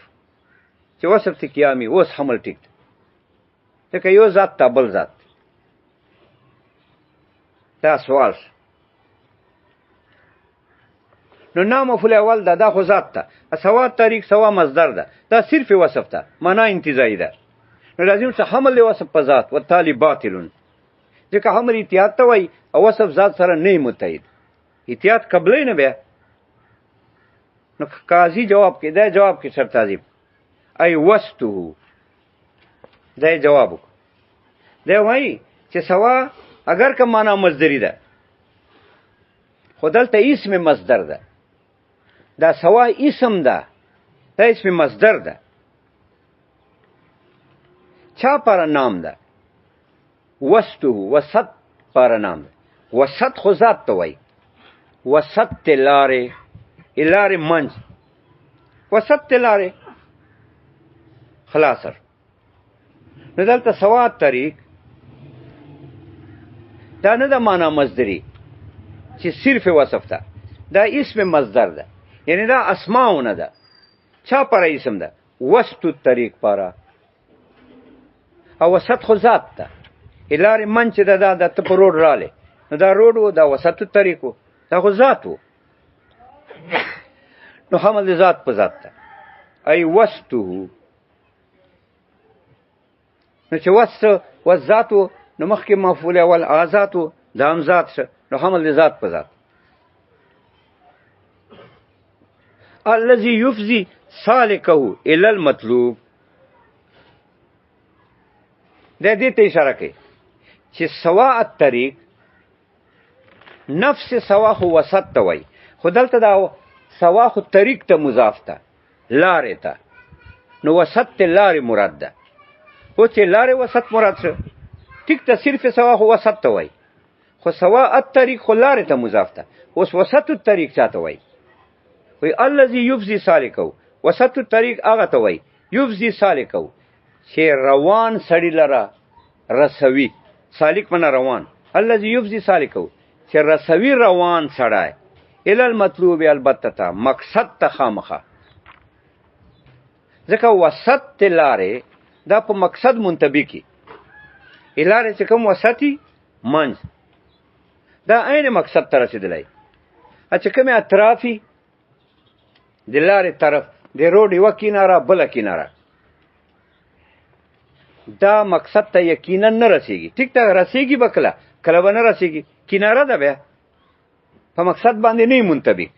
چې وصف ته قیامي، اوس حمل ټیک ده، ځکه یو ذات ته بل ذات. دا سوال. نو نام مفعول اول ده، دا خو ذات ده. سوا طریق سوا مصدر ده، دا صرف وصف ده، معنا انتزاعي ده. نو لازم څه حمل دی وصف په ذات، والتالي باطلون، ځکه حمل اتحاد ته وای او وصف ذات سره نه متحد. اتحاد قبلې نه بیا. نو قاضي جواب کې، دا جواب کې شرط تعظیم ای وستو، دا جواب وکړه. دا وای چې سوا اگر که معنا مصدری ده، خو دلته اسم مصدر ده. دا سوا اسم ده، دا اسم مصدر ده. چا پر نام ده؟ وستو، وسط پر نام ده. وسط خو ذات ته وای، وسط ته لارې، لارې منځ، وسط ته لارې خلاصر. نو دلته سوا طریق دا نه ده معنا مصدری چې صرف وصف ده، دا اسم مصدر ده، یعنی دا اسماونه ده. چا پر اسم ده؟ وسط طریق پاره، او وسط خو ذات ده. لارې منځ چې ده، دا ته په روډ رالی، نو دا روډ و، دا وسط طریق و، دا خو ذات و. نو حمل د ذات په ذات ده. ای وسطو، نو چې وسط وذات و، نو مخکې مفعول اول آزاد و، دا هم ذات شه، نو حمل د ذات په ذات. الذي يفضي سالكه الى المطلوب، دا دې ته اشاره کوي چې سوا الطریق نفس سوا خو وسط ته وای، خو دلته دا سوا خو طریق ته مضاف ته، لارې ته، نو وسط ته لارې مراد ده. اوس چې لارې وسط مراد شو، ټیک ته صرف سوا خو وسط ته وای، خو سوا الطریق خو لارې ته مضاف ته. اوس وسط الطریق چاته وای؟ وی الذي يفضي سالكه، وسط الطریق هغه ته وای، يفضي سالكه چې روان سړی لره رسوي. سالک معنا روان، الذي يفضي سالكه چې رسوي روان سړی، الى المطلوب البته ته، مقصد ته خامخه. ځکه وسط ته لارې دا په مقصد منتبه کی، لارې چې کوم وسطي منځ، دا عین مقصد ته رسېدلی. چې کومې اطرافي د لارې طرف، د روډ یوه کناره بله کناره، دا مقصد ته یقینا نه رسیږي. ټیک ته رسیږي به کله، کله به نه رسیږي، کناره ده، بیا په مقصد باندې نه منطبق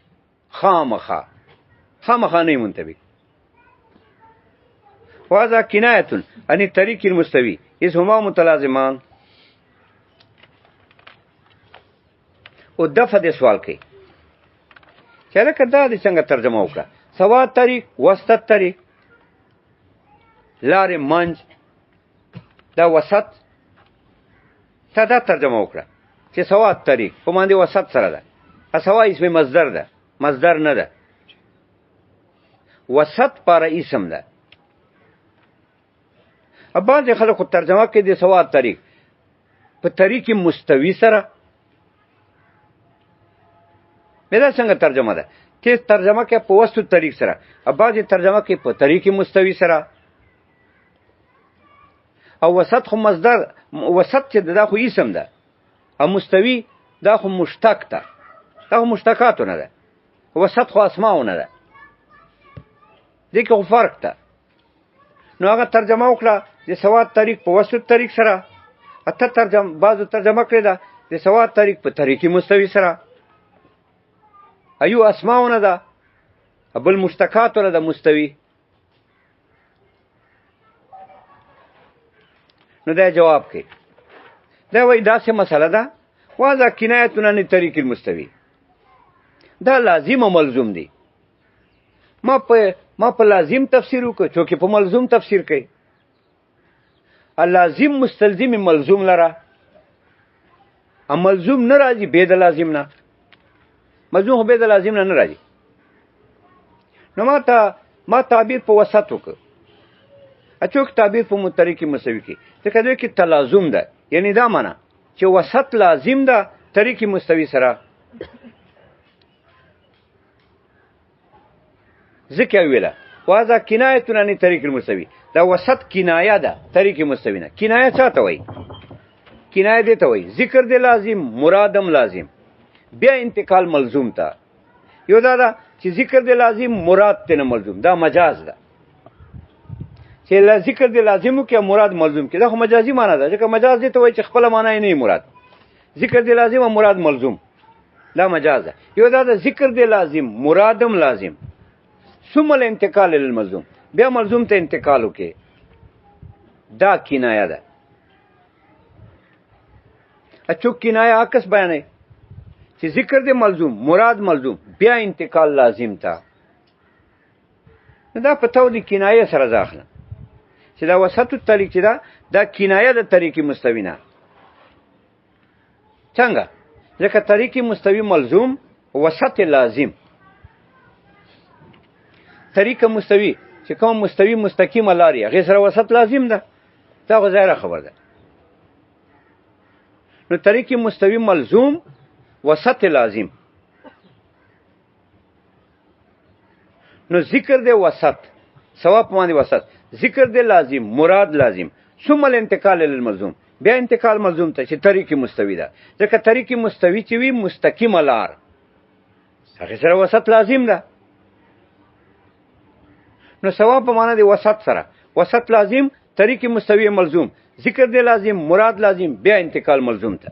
خامخا. خامخا نه منطبق. وهذا کنایة عن الطریق المستوی اذ هما متلازمان. او دفع د سوال کوي چې لکه دا د څنګه ترجمه وکړه، سوا طریق وسط طریق، لارې منځ، دا وسط، تا دا ترجمه وکړه چې سوا طریق په باندې وسط سره ده. سوا اسم مصدر ده، مصدر نه ده. وسط پر اسم ده. بعضې خلکو ترجمه کوي د سوا طریق په طریق مستوی سره. دا څنګه ترجمه ده؟ تیز ترجمه کوي په وسط طریق سره، بعضې ترجمه کوي په طریق مستوی سره. او وسط خو مصدر، وسط چې دا خو اسم ده، او مستوی دا خو مشتق ده، دا خو مشتقاتونه ده. وسط خو اسماونه ده، دې کې خو فرق ده. نو هغه ترجمه وکړه د سواد طریق په وسط طریق سره. بعضو ترجمه کړې ده د سواد طریق په طریق مستوی سره. ایو اسماونه ده، بل مشتقاتونه ده مستوی. نو دا جواب کوي، دا وایي داسې مسله ده وهذا کنایة عن الطریق المستوی. دا لازم او ملزوم دی. ما په لازم تفسیر وکړ، څوک په ملزوم تفسیر کوي. لازم مستلزم ملزوم لره، ملزوم نه راځي بې د لازم نه. ملزوم خو بې د لازم نه راځي. نو ما تعبیر په وسط وکړ، څوک تعبیر په طریق مستوی کوي. ځکه دوی کې تلازم ده، یعنی دا معنا چې وسط لازم ده طریق مستوی سره. ذکر ویله وهذا کنایة عن الطریق المستوی، دا وسط کنایه ده طریق مستوی نه. کنایه څه ته وایي؟ کنایه دې ته وایي ذکر دی لازم، مرادم لازم، بیا انتقال ملزوم ته. یو دا ده چې ذکر دی لازم، مراد ته نه ملزوم، دا مجاز ده. چې ذکر دی لازم کې مراد ملزوم کې، دا خو مجازي معنا ده. ځکه مجاز دې ته وایي چې خپل معنا یې نه مراد. ذکر دی لازم او مراد ملزوم، دا مجاز ده. یو دا ده ذکر دی لازم، مرادم لازم، ثم الانتقال للملزوم، بیا ملزوم ته انتقال وکي، دا کنایه ده. اچو کنایه عکس بیانې چې ذکر دی ملزوم، مراد ملزوم، بیا انتقال لازم ته. دا په تو دی کنایه سره ځاخله چې دا وسط طریق چې دا کنایه د طریق مستوی نه. څنګه؟ ځکه طریق مستوی ملزوم، وسط لازم. طریق مستوی چې کوم مستوی مستقیم لاري هغه سره وسط لازم ده. دا خو ظاهره خبر ده. نو طریق مستوی ملزوم، وسط لازم. نو ذکر دی وسط، ثواب باندې وسط، ذکر دی لازم، مراد لازم، ثم الانتقال للملزوم، بیا انتقال ملزوم ته چې طریق مستوی ده. ځکه طریق مستوی چې وي مستقیم لار هغه سره وسط لازم ده. نو ثواب په معنا دی وسط سره، وسط لازم، طریق مستوی ملزوم، ذکر دی لازم، مراد لازم، بیا انتقال ملزوم ته.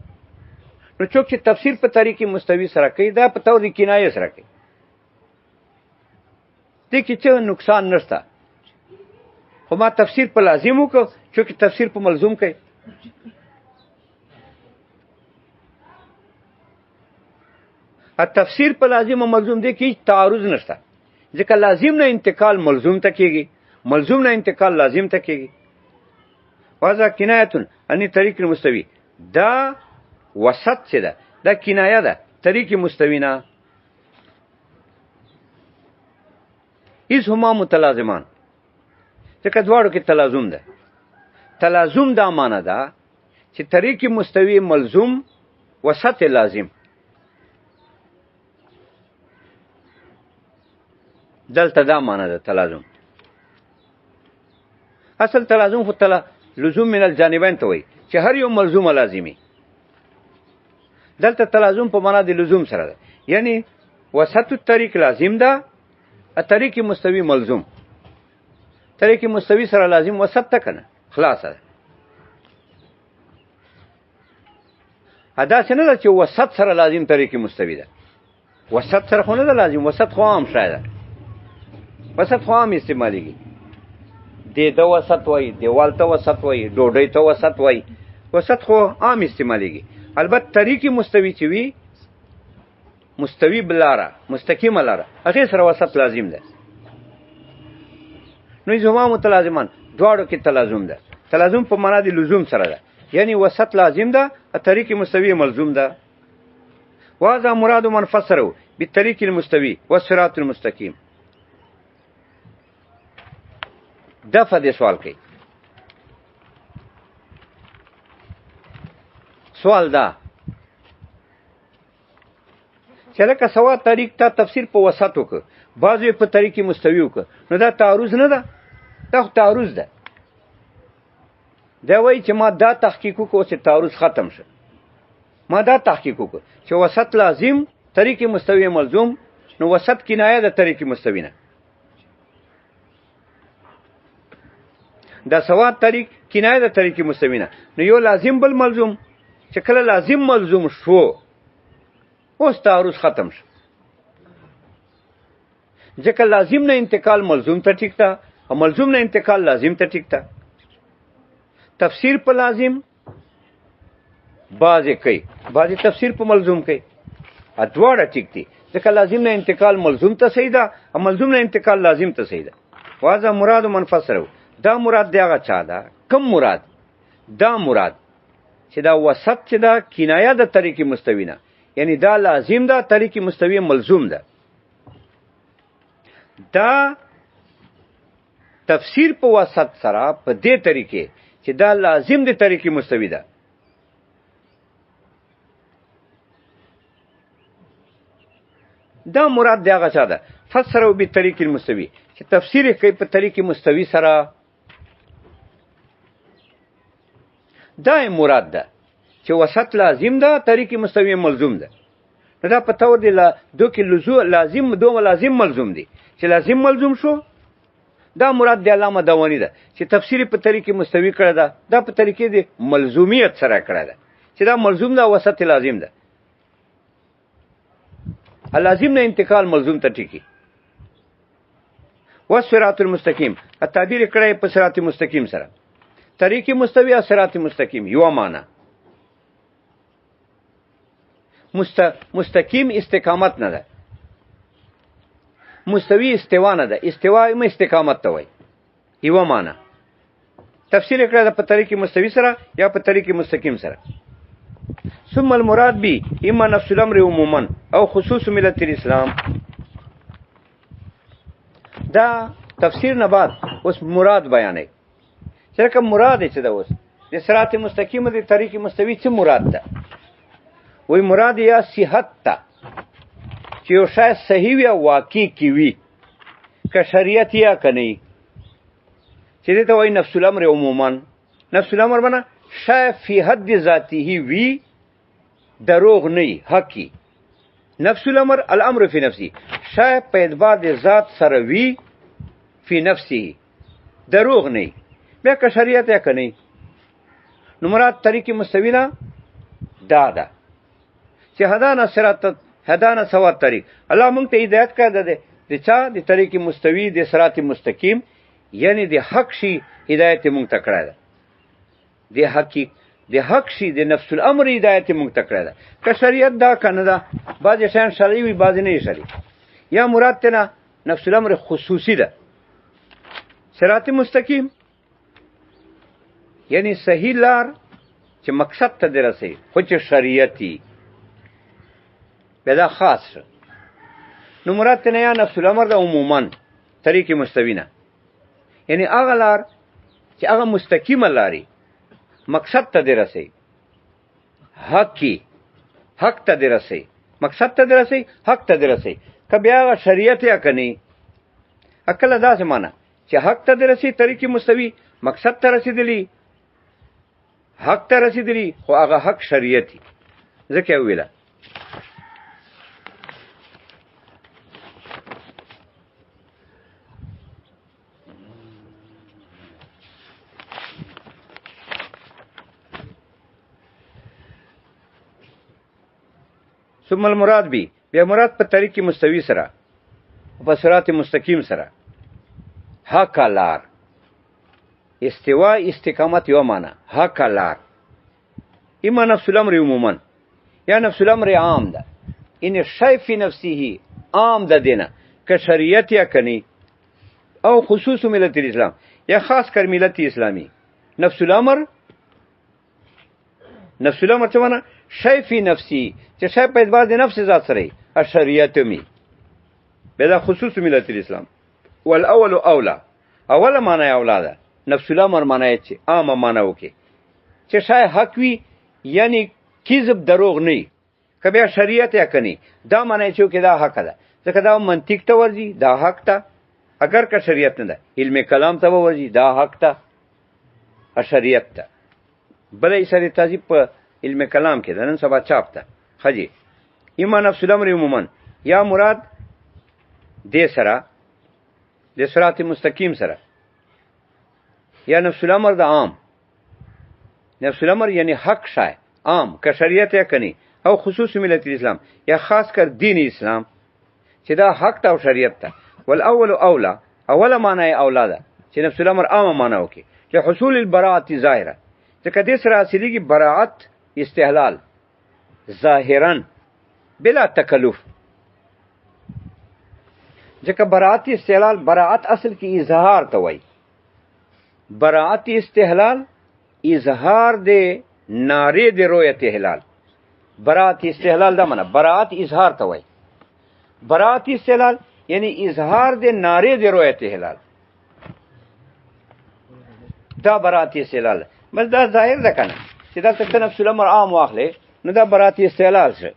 نو څوک چې تفسیر په طریق مستوی سره کوي دا په تور کنایه سره کوي. دې کې څه نقصان نشته. خو ما تفسیر په لازم وکړ، څوک تفسیر په ملزوم کوي. تفسیر په لازم او ملزوم دې کې تعارض نشته. ځکه لازم نه انتقال ملزوم ته کېږي، ملزوم نه انتقال لازم ته کېږي. وهذا کنایة عن الطریق المستوی، دا وسط چې ده دا کنایه ده طریق مستوی نه. اذ هما متلازمان، ځکه دواړو کې تلازم ده. تلازم دا معنا ده چې طریق مستوی ملزوم، وسط لازم. دلته دا معنا ده تلازم. اصل تلازم خو لزوم من الجانبین ته وایي چې هر یو ملزوم لازمي. دلته تلازم په معنا د لزوم سره ده، یعنی وسط الطریق لازم ده، طریق مستوی ملزوم. طریق مستوی سره لازم وسط ته کنه خلاص ده. ادا څنګه ده چې وسط سره لازم طریق مستوی ده. وسط سره خو نه ده لازم، وسط خو عام شای ده. وسط خو عام استعمالیږي. د وسط وای، دیوال ته وسط وای، ډوډۍ ته وسط وای. وسط خو عام استعمالیږي. البته طریق مستوی چې وي، مستوی بلاره، مستقیمه لاره، هغې سره وسط لازم ده. نو زما متلازمان دواړو کې تلازم ده. تلازم په معنا د لزوم سره ده، یعنی وسط لازم ده، طریق مستوی ملزوم ده. وهذا مراد من فسره بالطريق المستوي والصراط المستقيم. دفع دې سوال کوي. سوال دا چې لکه سوا طریق ته تفسیر په وسط وکړه، بعضې په طریق مستوي وکړه، نو دا تعارض نه ده؟ دا خو تعارض ده. دا وایي چې ما دا تحقیق وکړ، اوس تعارض ختم شه. ما دا تحقیق وکړ چې وسط لازم، طریق مستوی ملزوم، نو وسط کنایه ده طریق مستوی نه. دا سوا طریق کنایه ده طریق مستوی نه. نو یو لازم بل ملزوم، چې کله لازم ملزوم شو، اوس تعارض ختم شو. ځکه لازم نه انتقال ملزوم ته ټیک ده، او ملزوم نه انتقال لازم ته ټیک ده. تفسیر په لازم بعضې کوي، بعضې تفسیر په ملزوم کوي. دواړه ټیک دي، ځکه لازم نه انتقال ملزوم ته صحیح ده، او ملزوم نه انتقال لازم ته صحیح ده. وهذا مراد من فسره. دا مراد دی هغه چا ده؟ کم مراد؟ دا مراد چې دا وسط چې دا کنایه ده طریق مستوی نه، یعنی دا لازم ده، طریق مستوی ملزوم ده. دا تفسیر په وسط سره په دې طریقې چې دا لازم دی طریق مستوی ده. دا مراد دی هغه چا ده فسره بالطریق المستوی، چې تفسیر یې کوي په طریق مستوی سره. دا مراد ده چې وسط لازم ده، طریق مستوی ملزوم ده. نو دا په تور دی دو کې لازم دو لازم ملزوم دي، چې لازم ملزوم شو. دا مراد دی علامه دوانی ده چې تفسیر په طریق مستوی کړه ده، دا په طریقې د ملزومیت سره کړه ده، چې دا ملزوم ده، وسط لازم ده. لازم نه انتقال ملزوم ته ټیکی. والصراط المستقیم تعبیر کړی په صراط مستقیم سره. طریق مستوی او صراط مستقیم یو معنا. مستقیم استقامت نه ده، مستوی استوا نه ده. استوا هم استقامت ته وایي. یو معنا تفسیر کړی ده په طریق مستوی سره یا په طریق مستقیم سره. ثم المراد بی اما نفس الامر عموما او خصوص ملت الاسلام. دا تفسیر نه بعد اوس مراد بیانې. چې کوم مراد چې دا اوس د صراط مستقیم د طریق مستوی څه مراد ده؟ وای مراد یا صحت ته، چې یو شای صحیح وي او واقع کی وي، که شریعت یا کني، چې دې ته وای نفس الامر عموما. نفس الامر معنا شای فی حد ذاته وی، دروغ نه حقی. نفس الامر الامر فی نفسی، شای په اعتبار د ذات سره وی، فی نفسی دروغ نه. بیا که شریعت یا کني، نو مراد طریق مستوی نه دا ده چې هدانا صراط هدانا سوا طریق. الله مونږ ته هدایت کړی ده د چا؟ د طریق مستوی، د صراط مستقیم، یعنی د حق شي هدایت مونږ ته کړی ده. د حق شي د نفس الامر هدایت مونږ ته کړی ده. که شریعت دا کنه ده، بعضې شیان شرعي وي، بعضې نه شرعي. یا مراد ته نه نفس الامر خصوصي ده. صراط مستقیم یعنی صحیح لار چې مقصد ته دې رسوي، خو چې شریعتي پیدا خاص شو. نو مراد ته نه یا نفس الامر ده عموما طریق مستوی نه، یعنی هغه لار چې هغه مستقیمه لاري مقصد ته دې رسوي، حق ته دې رسوي، مقصد ته دې رسوي، حق ته دې رسوي. که بیا هغه شریعت یا کني، عقل داسې معنا چې حق ته دې رسوي طریق مستوی، مقصد ته رسېدلی، حق ته رسېدلی، خو هغه حق شریعتي. ځکه یې وویله ثم المراد بی، بیا مراد په طریق مستوی سره، په صراط مستقیم سره. حق لار. استوا استقامت یو معنا حق لار. اما نفس الامر عموما یا نفس الامر عام ده. این شی فی نفسه عام ده دینه که شریعت یا کنی او خصوص ملت الاسلام یا خاص کر ملت اسلامی. نفس الامر څه معنا؟ شی فی نفسی چې شی په اعتبار د نفس ذات سره شریعت می بلا خصوص ملت الاسلام. والاول اولا اول معنی اولاده نفس الامر معنی چې عام معنی وکي چې شی حق وي یعنی کذب دروغ نه که بیا شریعت یا کنی دا معنی چې دا حق ده ځکه دا منطق ته ورځي دا حق ته اگر که شریعت نه ده علم کلام ته ورځي دا حق ته شریعت ته بلې سره تهذیب په علم کلام کې ده نن سبا چاپ ته خجی ایمان نفس الامر عموما یا مراد دې سره د صراط مستقیم سره یا نفس الامر د عام. نفس الامر یعنی حق شای عام که شریعت یا کنی او خصوص ملت الاسلام یا خاص کر دین اسلام چې دا حق ته او شریعت ته. والاول اولا اول معنی اولا ده چې نفس الامر عام معنی وکي چې حصول البراءت ظاهره ځکه دې سره اصلي براءت استحلال ظاهرا بلا تکلف. ځکه براءت استحلال براءت اصل کې اظهار ته وایي. براءت استحلال اظهار د ناری د رؤیت هلال. براءت استحلال دا معنا براءت اظهار ته وایي. براءت استحلال یعنی اظهار د ناری د رؤیت هلال دا براءت استحلال. بس دا ظاهر ده کنه چې دا څنګه نفس الامر عام واخلې نو دا براءت استحلال شه.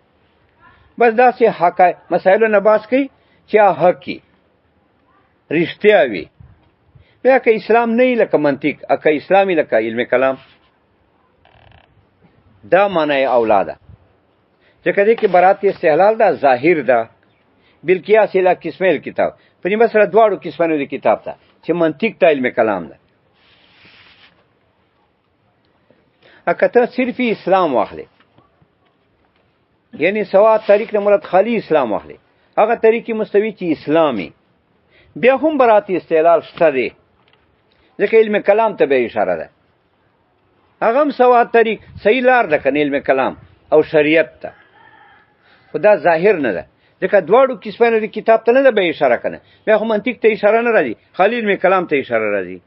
بس دا سه حق مسائل نه باس کوي چې حق کی رښتیا وي. بیا که اسلام نه لکه منطق اکه اسلامي لکه علم کلام دا معنی اولاده ځکه دې کې براءت استحلال دا ظاهر ده بالقياس الى قسمه الكتاب په دې مسله دواړو قسمونو د کتاب ته چې منطق ته علم کلام ده. اکته صرف اسلام واخلې یعنی سوا طریق نه مراد خالی اسلام واخلې هغه طریق مستوی چې اسلامي بیا هم براءت استحلال شته دی ځکه علم کلام ته به اشاره ده. هغه هم سوا طریق صحیح لار ده کنه علم کلام او شریعت ته خدا ظاهر نه ده ځکه دواړو قسمونو د کتاب ته نه ده به اشاره کنه بیا هم منطق ته اشاره نه راځي خالی علم کلام ته اشاره راځي.